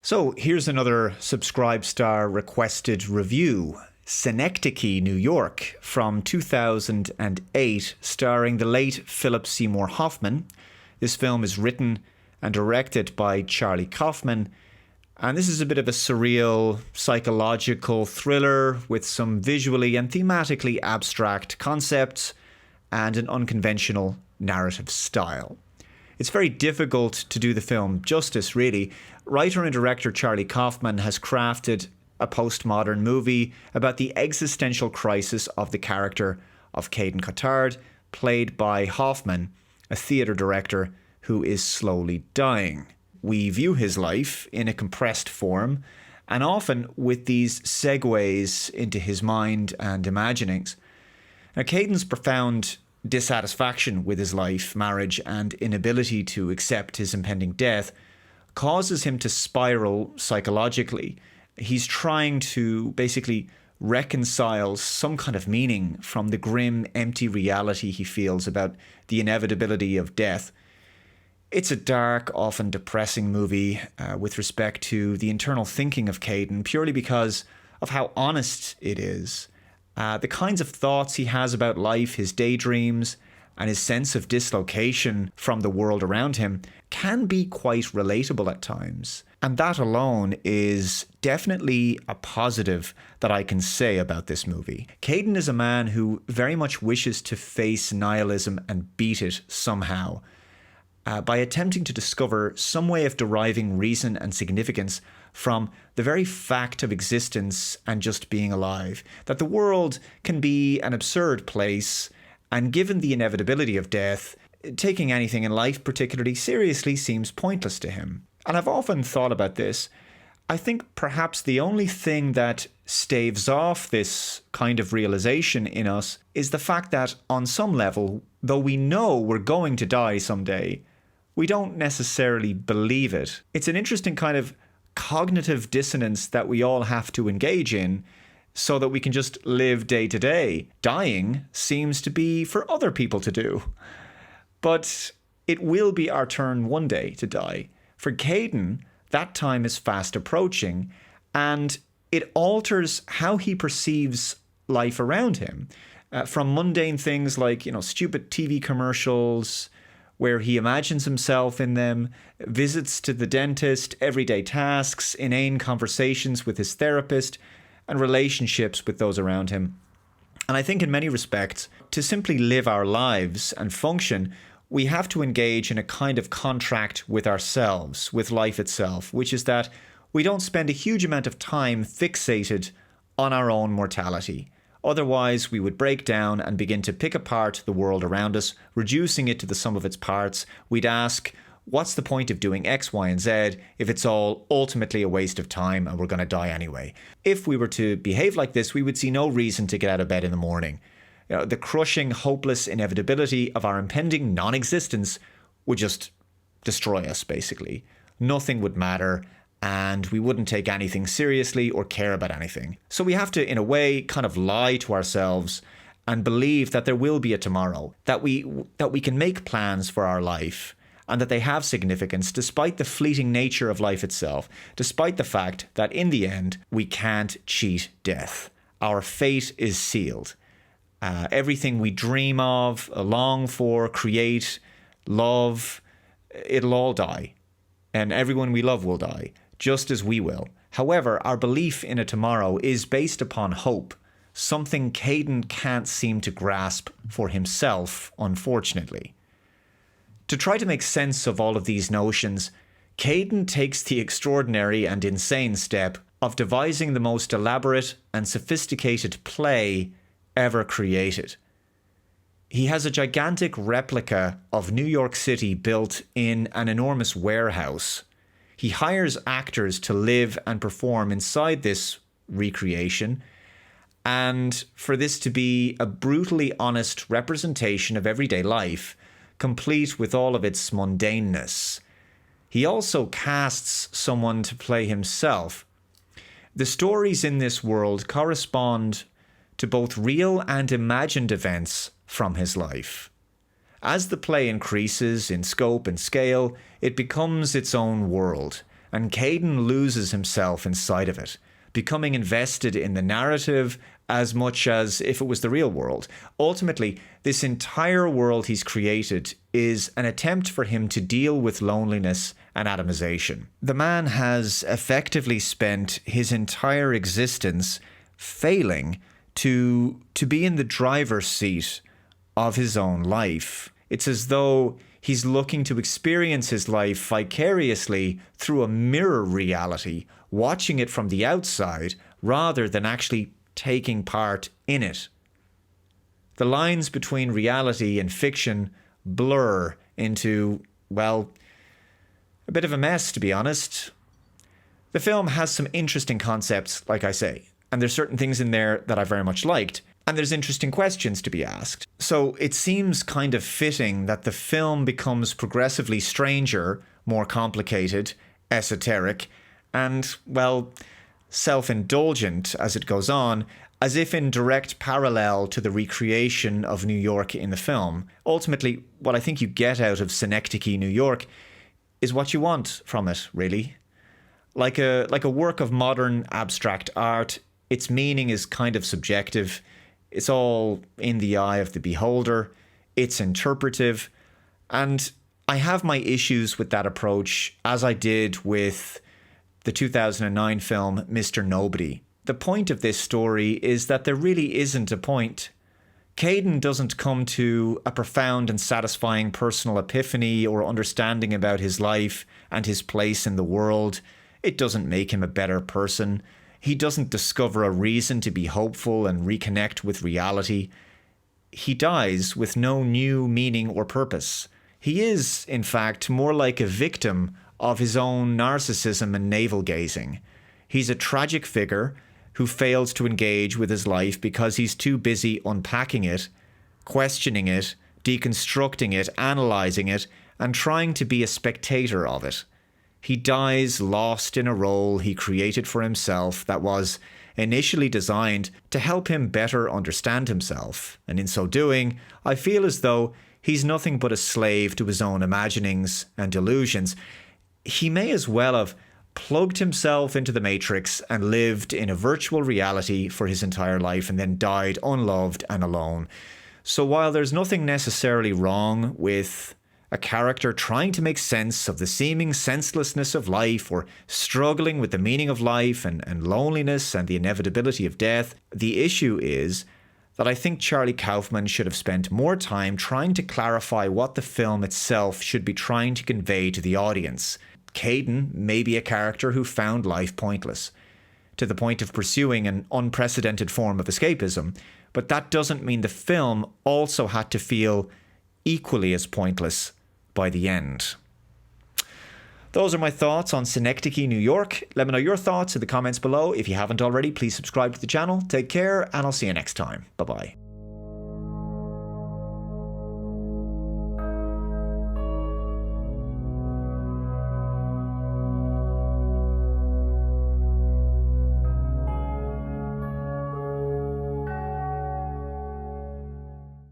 So here's another Subscribe Star requested review. Synecdoche, New York, from 2008, starring the late Philip Seymour Hoffman. This film is written and directed by Charlie Kaufman, and this is a bit of a surreal, psychological thriller with some visually and thematically abstract concepts and an unconventional narrative style. It's very difficult to do the film justice, really. Writer and director Charlie Kaufman has crafted a postmodern movie about the existential crisis of the character of Caden, played by Hoffman, a theatre director who is slowly dying. We view his life in a compressed form, and often with these segues into his mind and imaginings. Now, Caden's profound dissatisfaction with his life, marriage, and inability to accept his impending death causes him to spiral psychologically. He's trying to basically reconcile some kind of meaning from the grim, empty reality he feels about the inevitability of death. It's a dark, often depressing movie with respect to the internal thinking of Caden, purely because of how honest it is. The kinds of thoughts he has about life, his daydreams, and his sense of dislocation from the world around him can be quite relatable at times. And that alone is definitely a positive that I can say about this movie. Caden is a man who very much wishes to face nihilism and beat it somehow, by attempting to discover some way of deriving reason and significance from the very fact of existence and just being alive. That the world can be an absurd place, and given the inevitability of death, taking anything in life particularly seriously seems pointless to him. And I've often thought about this. I think perhaps the only thing that staves off this kind of realization in us is the fact that on some level, though we know we're going to die someday, we don't necessarily believe it. It's an interesting kind of cognitive dissonance that we all have to engage in so that we can just live day to day. Dying seems to be for other people to do. But it will be our turn one day to die. For Caden, that time is fast approaching, and it alters how he perceives life around him. From mundane things like, stupid TV commercials, where he imagines himself in them, visits to the dentist, everyday tasks, inane conversations with his therapist, and relationships with those around him. And I think in many respects, to simply live our lives and function, we have to engage in a kind of contract with ourselves, with life itself, which is that we don't spend a huge amount of time fixated on our own mortality. Otherwise, we would break down and begin to pick apart the world around us, reducing it to the sum of its parts. We'd ask, what's the point of doing X, Y, and Z if it's all ultimately a waste of time and we're going to die anyway? If we were to behave like this, we would see no reason to get out of bed in the morning. The crushing, hopeless inevitability of our impending non-existence would just destroy us, basically. Nothing would matter, and we wouldn't take anything seriously or care about anything. So we have to, in a way, kind of lie to ourselves and believe that there will be a tomorrow, that we can make plans for our life, and that they have significance despite the fleeting nature of life itself, despite the fact that in the end, we can't cheat death. Our fate is sealed. Everything we dream of, long for, create, love, it'll all die. And everyone we love will die, just as we will. However, our belief in a tomorrow is based upon hope, something Caden can't seem to grasp for himself, unfortunately. To try to make sense of all of these notions, Caden takes the extraordinary and insane step of devising the most elaborate and sophisticated play ever created. He has a gigantic replica of New York City built in an enormous warehouse. He hires actors to live and perform inside this recreation, and for this to be a brutally honest representation of everyday life, complete with all of its mundaneness. He also casts someone to play himself. The stories in this world correspond to both real and imagined events from his life. As the play increases in scope and scale, it becomes its own world, and Caden loses himself inside of it, becoming invested in the narrative as much as if it was the real world. Ultimately, this entire world he's created is an attempt for him to deal with loneliness and atomization. The man has effectively spent his entire existence failing to be in the driver's seat of his own life. It's as though he's looking to experience his life vicariously through a mirror reality, watching it from the outside rather than actually taking part in it. The lines between reality and fiction blur into, well, a bit of a mess, to be honest. The film has some interesting concepts, like I say, and there's certain things in there that I very much liked, and there's interesting questions to be asked. So it seems kind of fitting that the film becomes progressively stranger, more complicated, esoteric, and, well, self-indulgent as it goes on, as if in direct parallel to the recreation of New York in the film. Ultimately, what I think you get out of Synecdoche, New York, is what you want from it, really. Like a work of modern abstract art, its meaning is kind of subjective. It's all in the eye of the beholder. It's interpretive. And I have my issues with that approach, as I did with the 2009 film Mr. Nobody. The point of this story is that there really isn't a point. Caden doesn't come to a profound and satisfying personal epiphany or understanding about his life and his place in the world. It doesn't make him a better person. He doesn't discover a reason to be hopeful and reconnect with reality. He dies with no new meaning or purpose. He is, in fact, more like a victim of his own narcissism and navel-gazing. He's a tragic figure who fails to engage with his life because he's too busy unpacking it, questioning it, deconstructing it, analysing it, and trying to be a spectator of it. He dies lost in a role he created for himself that was initially designed to help him better understand himself, and in so doing, I feel as though he's nothing but a slave to his own imaginings and delusions. He may as well have plugged himself into the Matrix and lived in a virtual reality for his entire life and then died unloved and alone. So while there's nothing necessarily wrong with a character trying to make sense of the seeming senselessness of life or struggling with the meaning of life and loneliness and the inevitability of death, the issue is that I think Charlie Kaufman should have spent more time trying to clarify what the film itself should be trying to convey to the audience. Caden may be a character who found life pointless, to the point of pursuing an unprecedented form of escapism, but that doesn't mean the film also had to feel equally as pointless by the end. Those are my thoughts on Synecdoche, New York. Let me know your thoughts in the comments below. If you haven't already, please subscribe to the channel. Take care, and I'll see you next time. Bye-bye.